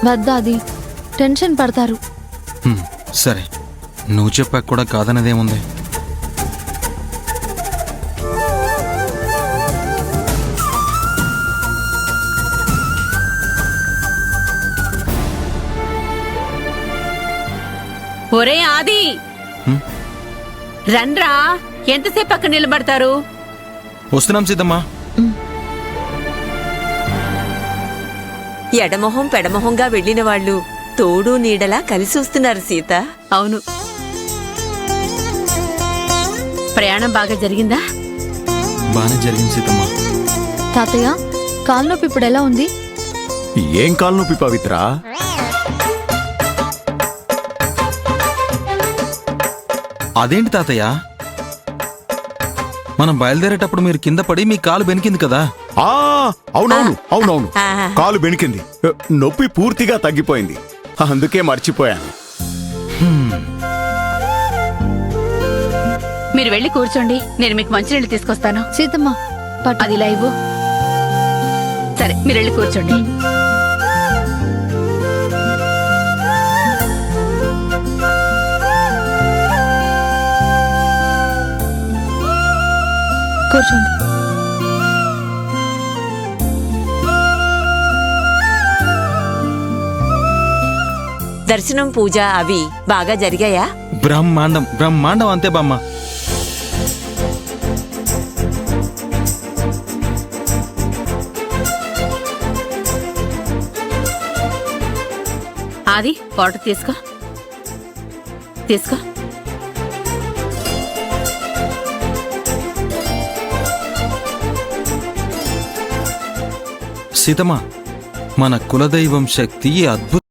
వద్దా, అది టెన్షన్ పడతారు. సరే, నువ్వు చెప్పాక కూడా కాదనేదేముంది. ఒరే ఆది, రండ్రా, ఎంతసేపు అక్కడ నిలబడతారు? వస్తున్నాం సీతమ్మా. ఎడమొహం పెడమొహంగా వెళ్లిన వాళ్ళు తోడు నీడలా కలిసి వస్తున్నారు సీత. అవును. ప్రయాణం బాగా జరిగిందా? బానే జరిగింది సీతమ్మా. తాతయ్య, కాలు నొప్పి ఇప్పుడు ఎలా ఉంది? ఏం కాలు నొప్పి పవిత్ర? అదేంటి తాతయ్య, మనం బయలుదేరేటప్పుడు మీరు కింద పడి మీ కాలు బెనికింది కదా? అవునవును అవునవును, ఆ. కాలు బెనికింది. నొప్పి పూర్తిగా తగ్గిపోయింది, అందుకే మర్చిపోయాను. మీరు వెళ్ళి కూర్చోండి, నేను మీకు మంచినీళ్ళు తీసుకొస్తాను. సీతమ్మ పట్టు. అది ఇలా ఇవ్వు. సరే, మీరు వెళ్ళి కూర్చోండి. కూర్చోండి. దర్శనం, పూజ అవి బాగా జరిగాయా? బ్రహ్మాండం బ్రహ్మాండం, అంతే బామ్మ. ఆది, వాటర్ తీసుకో. తీసుకో. సీతమ్మ, మన కులదైవం శక్తి అద్భుత